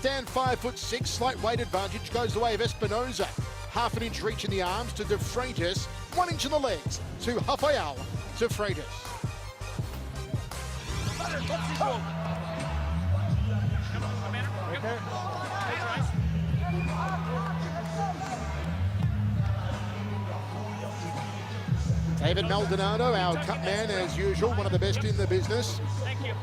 stand 5'6", slight weight advantage goes the way of Espinosa. Half an inch reach in the arms to de Freitas, 1 inch in the legs to Rafael de Freitas. David Maldonado, our cut man as usual, one of the best in the business. Thank you.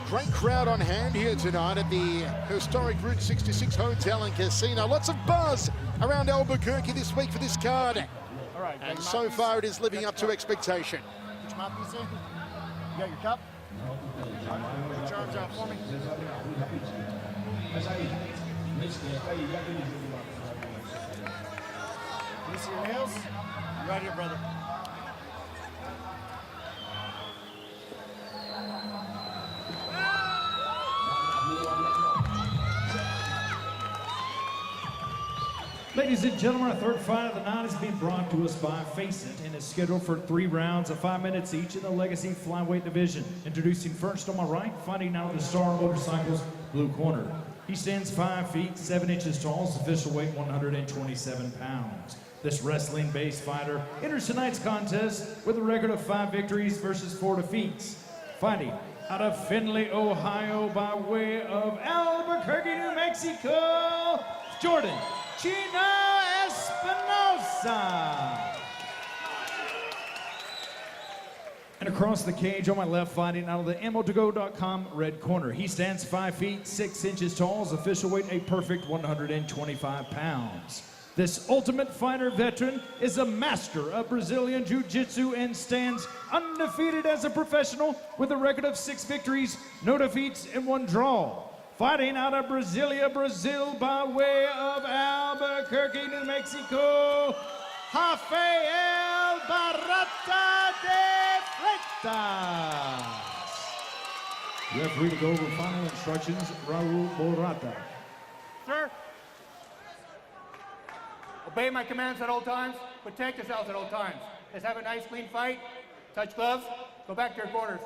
Great crowd on hand here tonight at the historic Route 66 Hotel and Casino. Lots of buzz around Albuquerque this week for this card. All right, And so far it is living up to expectation. Get your mouthpiece in. You got your cup? Put your arms out for me. Can you see your nails? Right here, brother. Ladies and gentlemen, our third fight of the night is being brought to us by Face It and is scheduled for 3 rounds of 5 minutes each in the Legacy Flyweight division. Introducing first on my right, fighting out of the Star Motorcycles blue corner. He stands 5 feet 7 inches tall, his official weight 127 pounds. This wrestling-based fighter enters tonight's contest with a record of 5 victories versus 4 defeats. Fighting out of Findlay, Ohio by way of Albuquerque, New Mexico, Jordan Chino Espinosa. And across the cage on my left, fighting out of the ammo2go.com red corner. He stands 5 feet 6 inches tall, his official weight a perfect 125 pounds. This Ultimate Fighter veteran is a master of Brazilian Jiu-Jitsu and stands undefeated as a professional with a record of 6 victories, no defeats, and 1 draw. Fighting out of Brasilia, Brazil by way of Albuquerque, New Mexico, Rafael de Freitas. Referee to go over final instructions, Raul Borata. Sir, obey my commands at all times. Protect yourselves at all times. Let's have a nice, clean fight. Touch gloves. Go back to your corners.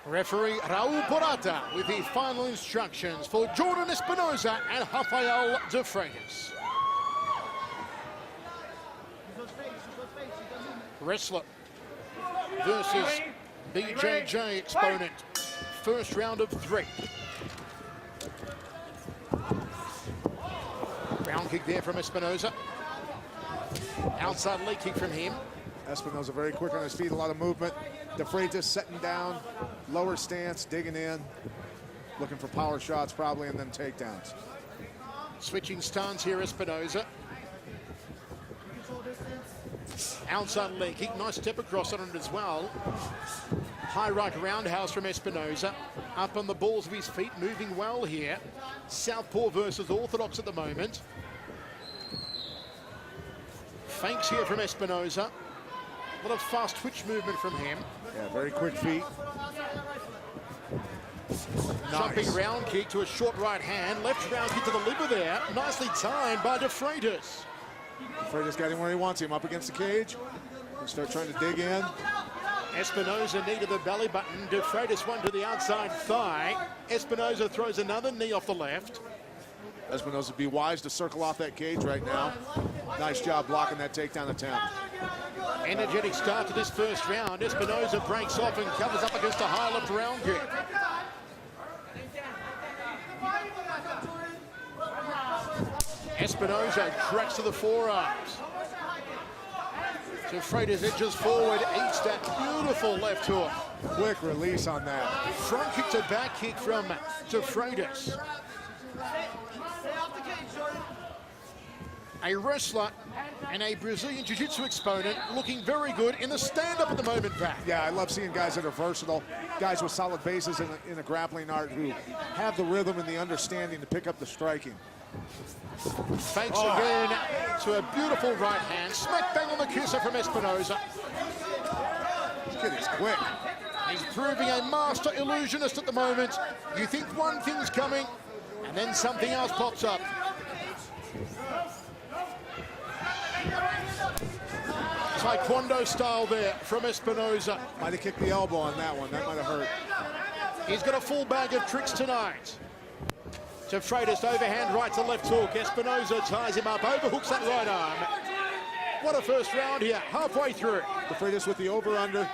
Referee Raul Borata with the final instructions for Jordan Espinosa and Rafael de Freitas. Wrestler versus BJJ exponent. First round of 3. Round kick there from Espinosa. Outside leg kick from him. Espinosa very quick on his feet, a lot of movement. De Freitas setting down, lower stance, digging in, looking for power shots probably, and then takedowns. Switching stance here, Espinosa. Outside leg kick, nice step across on it as well. High right roundhouse from Espinosa. Up on the balls of his feet, moving well here. Southpaw versus orthodox at the moment. Feints here from Espinosa. A lot of fast twitch movement from him. Yeah, very quick feet. Jumping Nice. round kick to a short right hand. Left round kick to the liver there. Nicely timed by De Freitas. De Freitas got him where he wants him, up against the cage. He'll start trying to dig in. Espinosa knee to the belly button. De Freitas one to the outside thigh. Espinosa throws another knee off the left. Espinosa would be wise to circle off that cage right now. Nice job blocking that takedown attempt. Energetic start to this first round. Espinosa breaks off and covers up against a high left round kick. Espinosa tracks to the forearms. De Freitas edges forward, eats that beautiful left hook. Quick release on that. Front kick to back kick from De Freitas. A wrestler and a Brazilian Jiu-Jitsu exponent looking very good in the stand-up at the moment, Pat. Yeah, I love seeing guys that are versatile, guys with solid bases in a grappling art who have the rhythm and the understanding to pick up the striking. Fakes again to a beautiful right hand. Smack bang on the kisser from Espinosa. This kid is quick. He's proving a master illusionist at the moment. You think one thing's coming, and then something else pops up. Taekwondo style there from Espinosa. Might have kicked the elbow on that one. That might have hurt. He's got a full bag of tricks tonight. De Freitas overhand right to left hook. Espinosa ties him up, overhooks that right arm. What a first round here, halfway through. De Freitas with the over-under.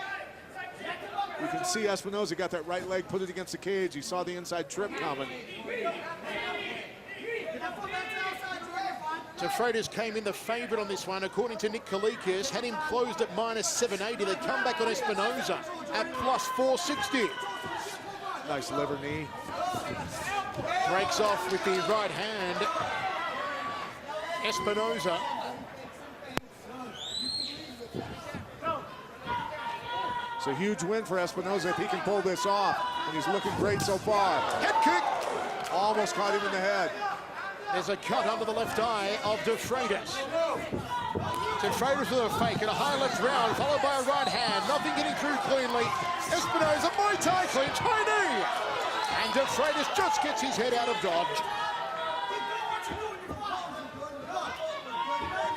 You can see Espinosa got that right leg, put it against the cage. He saw the inside trip coming. De Freitas came in the favourite on this one, according to Nick Kalikis. Had him closed at minus 780. They come back on Espinosa at plus 460. Nice liver knee. Breaks off with the right hand. Espinosa. It's a huge win for Espinosa if he can pull this off, and he's looking great so far. Head kick. Almost caught him in the head. There's a cut under the left eye of De Freitas. De Freitas with a fake and a high left round, followed by a right hand. Nothing getting through cleanly. Espinosa, Muay Thai clinch, high knee. And De Freitas just gets his head out of dodge.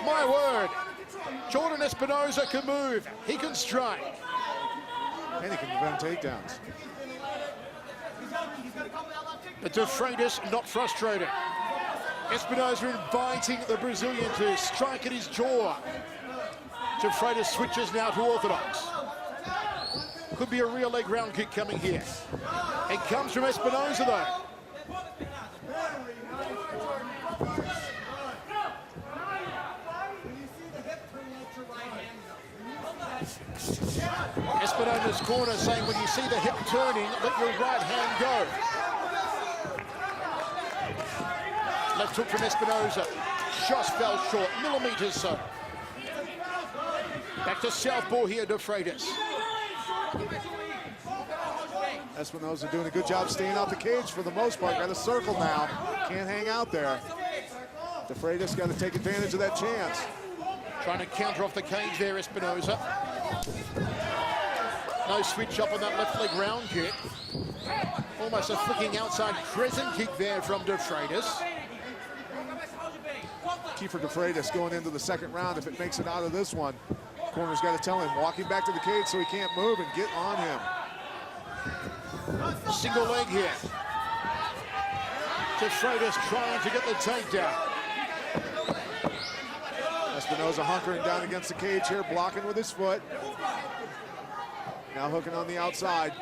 My word, Jordan Espinosa can move, he can strike. And he can prevent takedowns. But De Freitas not frustrated. Espinosa inviting the Brazilian to strike at his jaw. De Freitas switches now to orthodox. Could be a real leg round kick coming here. It comes from Espinosa though. Espinosa's corner saying when you see the hip turning, let your right hand go. Left hook from Espinosa. Just fell short, millimeters so. Back to southpaw here, De Freitas. Espinosa doing a good job staying out the cage for the most part. Got a circle now. Can't hang out there. De Freitas got to take advantage of that chance. Trying to counter off the cage there, Espinosa. No switch up on that left leg round kick. Almost a flicking outside crescent kick there from De Freitas. Key for De Freitas going into the second round. If it makes it out of this one, corner's got to tell him, walking back to the cage so he can't move and get on him. Single leg here. De Freitas trying to get the takedown. Espinosa hunkering down against the cage here, blocking with his foot. Now hooking on the outside.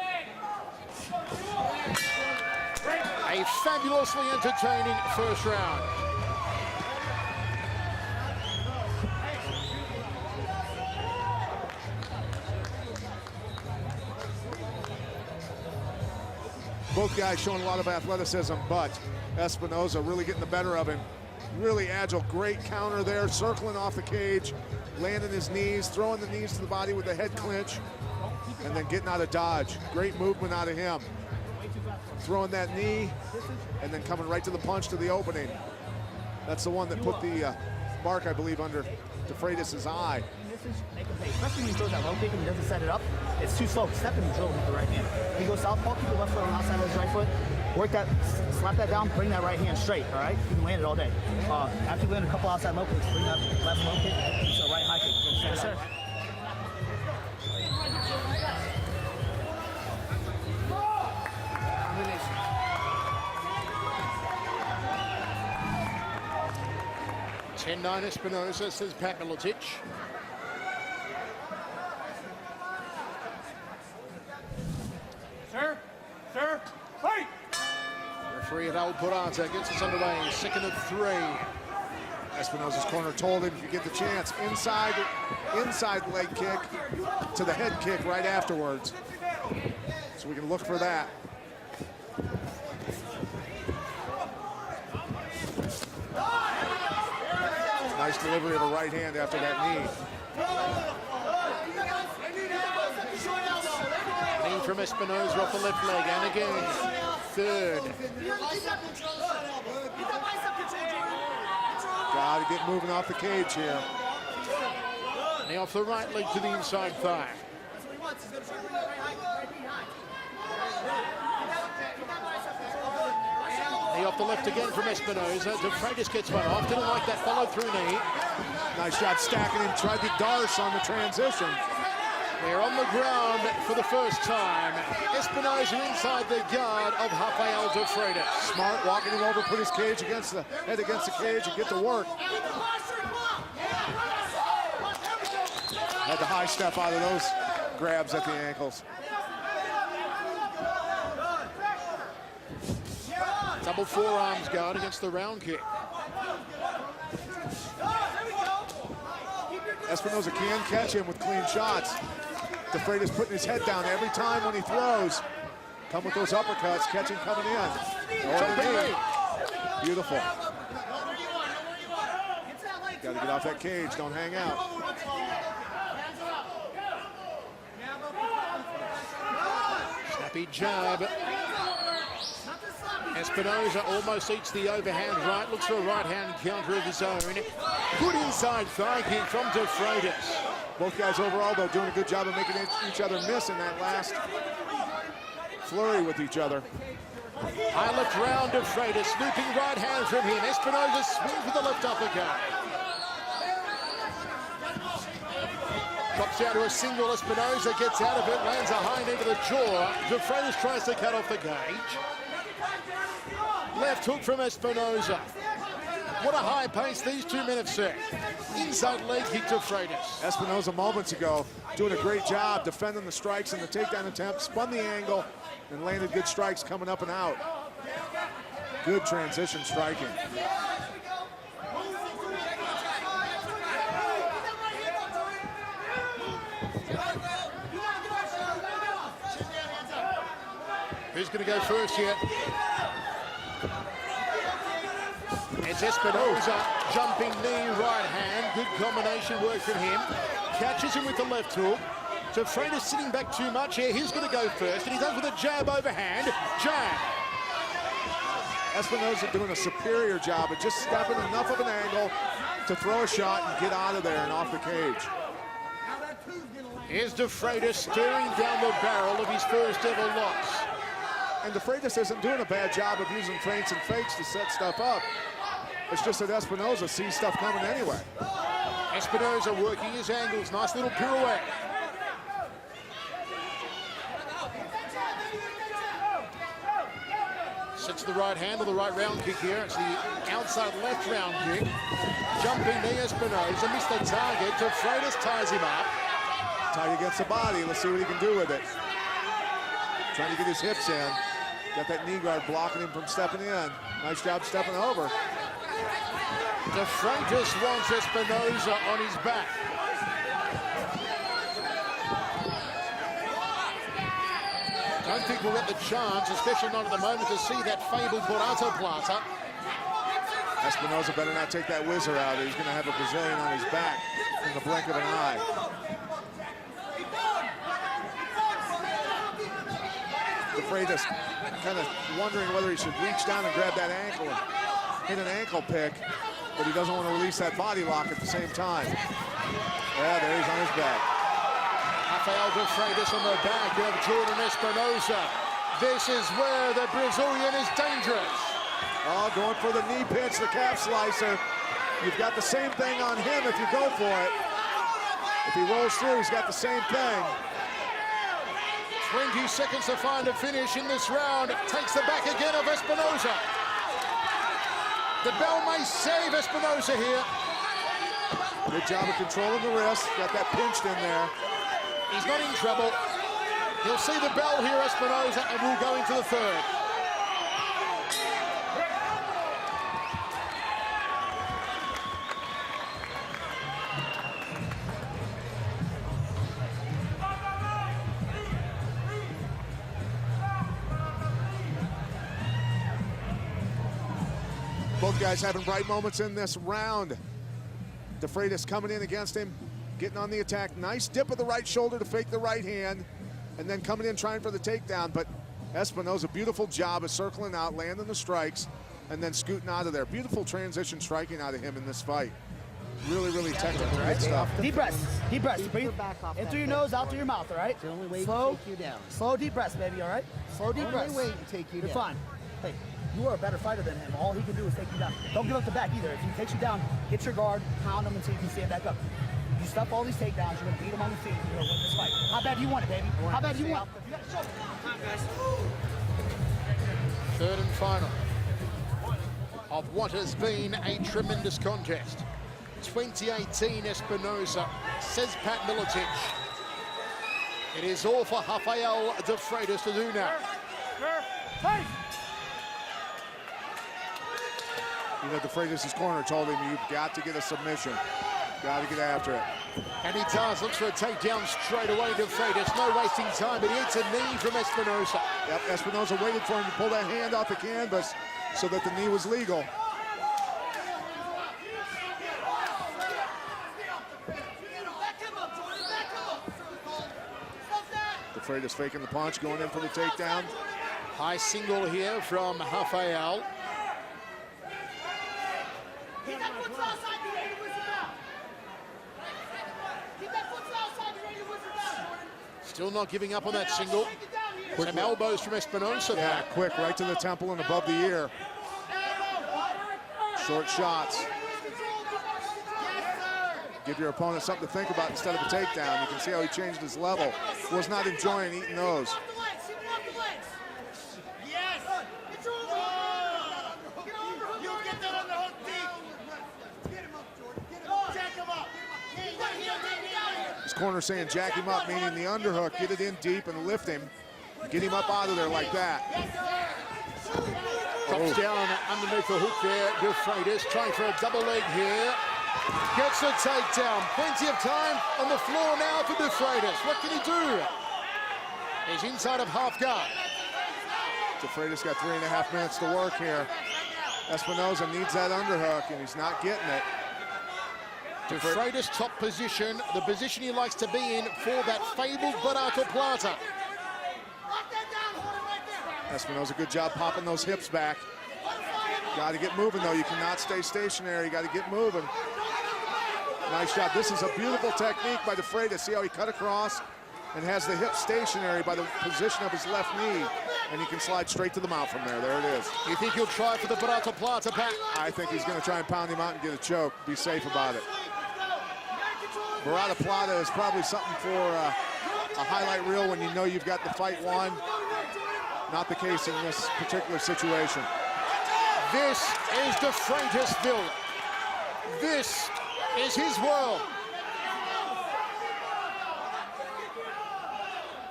A fabulously entertaining first round. Both guys showing a lot of athleticism, but Espinosa really getting the better of him. Really agile, great counter there, circling off the cage, landing his knees, throwing the knees to the body with the head clinch, and then getting out of dodge. Great movement out of him. Throwing that knee, and then coming right to the punch to the opening. That's the one that put the mark, I believe, under De Freitas' eye. Especially when he throws that low kick and he doesn't set it up, it's too slow. Step in the drill with the right hand. He goes southpaw, keep the left foot on the outside of his right foot. Work that, slap that down, bring that right hand straight, all right? You can land it all day. After you land a couple outside low kicks, bring that left low kick to the right high kick. Yes, sir. Ten-9 Espinosa, says Pat Miletich. Sir, fight! Referee at Al Purata gets us underway, second of three. Espinosa's corner told him if you get the chance, inside leg kick to the head kick right afterwards. So we can look for that. Nice delivery of a right hand after that knee. Knee from Espinosa off the left leg, and again, third. Got to get moving off the cage here. Knee off the right leg to the inside thigh. Knee off the left again from Espinosa. De Freitas gets one off. Didn't like that follow-through knee. Nice job stacking him. Tried to darce on the transition. We're on the ground for the first time. Espinosa inside the guard of Rafael de Freitas. Smart, walking him over, put his cage against the head against the cage and get to work. Had the high step out of those grabs at the ankles. Double forearms guard against the round kick. Espinosa can catch him with clean shots. De Freitas putting his head down every time when he throws. Come with those uppercuts, catch him coming in. Jumping knee. Beautiful. Got to get off that cage, don't hang out. Snappy jab. Espinosa almost eats the overhand right, looks for a right-hand counter of his own. Good inside thigh kick from De Freitas. Both guys overall, though, doing a good job of making each other miss in that last flurry with each other. High left round De Freitas, looping right hand from him. Espinosa swings with the left uppercut. Drops down to a single. Espinosa gets out of it, lands a high knee to the jaw. De Freitas tries to cut off the gauge. Left hook from Espinosa. What a high pace these two men have set. Inside leg kick to Freitas. Espinosa moments ago doing a great job defending the strikes and the takedown attempt, spun the angle, and landed good strikes coming up and out. Good transition striking. Who's going to go first here? It's Espinosa, jumping knee, right hand. Good combination work from him. Catches him with the left hook. De Freitas sitting back too much here. He's going to go first, and he does with a jab overhand. Jab. Espinosa doing a superior job of just stepping enough of an angle to throw a shot and get out of there and off the cage. Here's De Freitas staring down the barrel of his first ever loss. And De Freitas isn't doing a bad job of using feints and fakes to set stuff up. It's just that Espinosa sees stuff coming anyway. Espinosa working his angles. Nice little pirouette. Sits the right hand or the right round kick here. It's the outside left round kick. Jumping knee Espinosa. Missed the target. De Freitas ties him up. Tied against the body. Let's see what he can do with it. Trying to get his hips in. Got that knee guard blocking him from stepping in. Nice job stepping over. De Freitas wants Espinosa on his back. Don't think we'll get the chance, especially not at the moment, to see that fabled Burato Plata. Espinosa better not take that whizzer out. He's going to have a Brazilian on his back in the blink of an eye. De Freitas kind of wondering whether he should reach down and grab that ankle and hit an ankle pick, but he doesn't want to release that body lock at the same time. Yeah, there he's on his back. Rafael de Freitas on the back of Jordan Espinosa. This is where the Brazilian is dangerous. Oh, going for the knee pinch, the calf slicer. You've got the same thing on him if you go for it. If he rolls through, he's got the same thing. 20 seconds to find a finish in this round. Takes the back again of Espinosa. The bell may save Espinosa here. Good job of controlling the wrist. Got that pinched in there. He's not in trouble. He'll see the bell here, Espinosa, and we'll go into the third. Both guys having bright moments in this round. De Freitas coming in against him, getting on the attack. Nice dip of the right shoulder to fake the right hand, and then coming in trying for the takedown. But Espinosa, beautiful job of circling out, landing the strikes, and then scooting out of there. Beautiful transition striking out of him in this fight. Really, really technical, good stuff. Deep breaths, deep breaths. Breathe in through your nose, out through your mouth, all right? The only way slow, to take you down. Slow, deep breaths, baby, all right? Slow, deep breaths. The only way to take you You're down. fine. Hey, you are a better fighter than him. All he can do is take you down. Don't give up the back either. If he takes you down, hit your guard, pound him until you can stand back up. You stuff all these takedowns, you're going to beat him on the feet, and you're going to win this fight. How bad do you want it, baby? How bad do you want it? You got to show me. Come on, guys. Third and final of what has been a tremendous contest. 2018 Espinosa, says Pat Miletich. It is all for Rafael de Freitas to do now. You know, de Freitas' corner told him, you've got to get a submission. Got to get after it. And he does, looks for a takedown straight away to Freitas. No wasting time, but he hits a knee from Espinosa. Yep, Espinosa waited for him to pull that hand off the canvas so that the knee was legal. De Freitas faking the punch, going in for the takedown. High single here from Rafael. Still not giving up on that single. Some elbows from Espinosa. Yeah, quick, right to the temple and above the ear. Short shots. Give your opponent something to think about instead of a takedown. You can see how he changed his level. Was not enjoying eating those. His corner saying jack him up, meaning the underhook, get it in deep and lift him. Get him up out of there like that. Drops down underneath the hook there. De Freitas trying for a double leg here. Gets a takedown. Plenty of time on the floor now for De Freitas. What can he do? He's inside of half guard. De Freitas got 3.5 minutes to work here. Espinosa needs that underhook, and he's not getting it. De Freitas top position, the position he likes to be in for that fabled Barato Plata. Espinosa, good job popping those hips back. Got to get moving, though. You cannot stay stationary. You got to get moving. Nice job. This is a beautiful technique by De Freitas. See how he cut across and has the hip stationary by the position of his left knee. And he can slide straight to the mount from there. There it is. You think he'll try for the Barato Plata, Pat? I think he's going to try and pound him out and get a choke. Be safe about it. Barato Plata is probably something for a highlight reel when you know you've got the fight won. Not the case in this particular situation. This is De Freitasville. This is his world.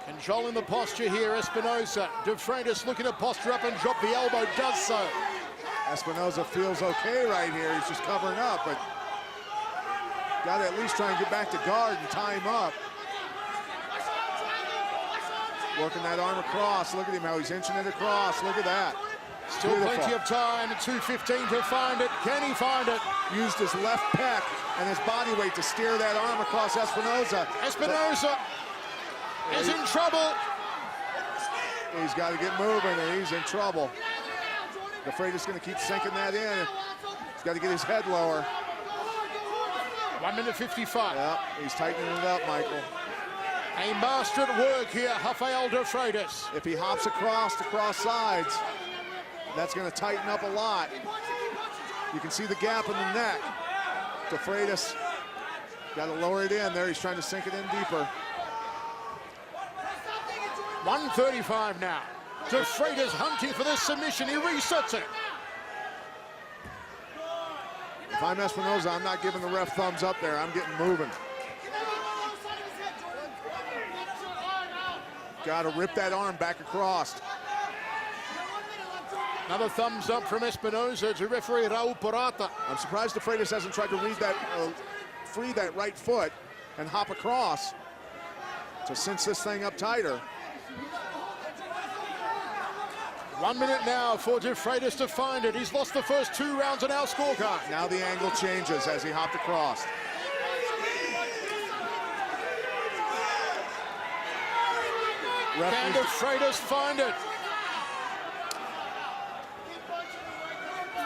Controlling the posture here, Espinosa. De Freitas looking to posture up and drop the elbow, does so. Espinosa feels okay right here. He's just covering up, but got to at least try and get back to guard and tie him up. Working that arm across. Look at him, how he's inching it across. Look at that. Still plenty of time. 2:15 to find it. Can he find it? Used his left pec and his body weight to steer that arm across Espinosa. Espinosa is in trouble. He's got to get moving, and he's in trouble. De Freitas going to keep sinking that in. He's got to get his head lower. 1:55. Yeah, he's tightening it up, Michael. A master at work here, Rafael de Freitas. If he hops across sides, that's going to tighten up a lot. You can see the gap in the neck. De Freitas got to lower it in there. He's trying to sink it in deeper. 1:35 now. De Freitas hunting for this submission. He resets it. If I'm Espinosa, I'm not giving the ref thumbs up there. I'm getting moving. Got to rip that arm back across. Another thumbs up from Espinosa to referee Raul Porata. I'm surprised De Freitas hasn't tried to free that right foot and hop across to cinch this thing up tighter. 1 minute now for De Freitas to find it. He's lost the first 2 rounds on our scorecard. Now the angle changes as he hopped across. Can De Freitas find it?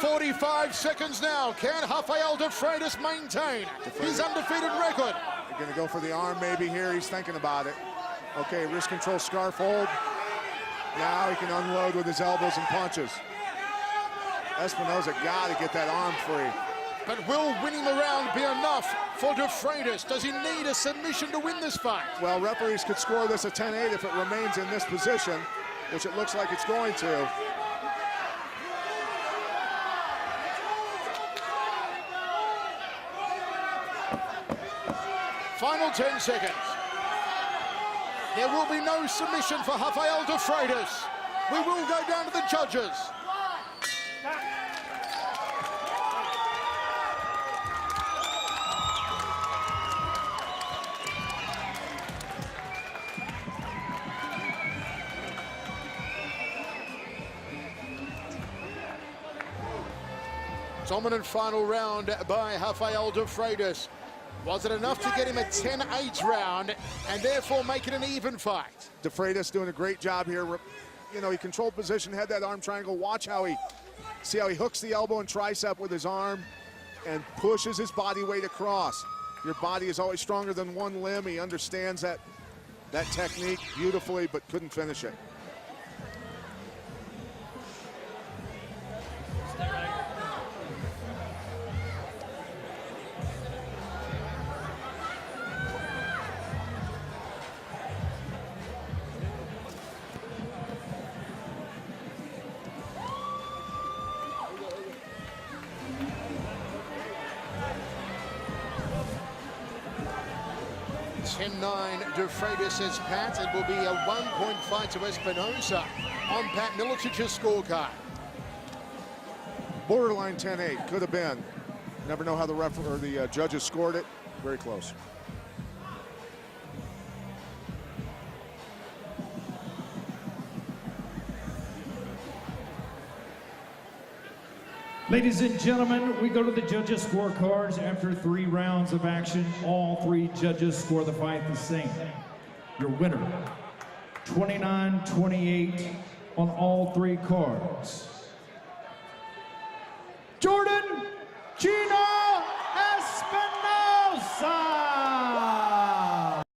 45 seconds now. Can Rafael de Freitas maintain his undefeated record? They're going to go for the arm maybe here. He's thinking about it. Okay, wrist control, scarf hold. Now he can unload with his elbows and punches. Espinosa got to get that arm free. But will winning the round be enough for de Freitas? Does he need a submission to win this fight? Well, referees could score this a 10-8 if it remains in this position, which it looks like it's going to. Final 10 seconds. There will be no submission for Rafael de Freitas. We will go down to the judges. Dominant final round by Rafael de Freitas. Was it enough to get him a 10-8 round and therefore make it an even fight? De Freitas doing a great job here. You know, he controlled position, had that arm triangle. Watch how he hooks the elbow and tricep with his arm and pushes his body weight across. Your body is always stronger than one limb. He understands that technique beautifully, but couldn't finish it. De Freitas says Pat. It will be a 1-point fight to Espinosa on Pat Milicich's scorecard. Borderline 10-8, could have been. Never know how the judges scored it. Very close. Ladies and gentlemen, we go to the judges' scorecards. After 3 rounds of action, all 3 judges score the fight the same. Your winner, 29-28 on all 3 cards. Jordan Gino!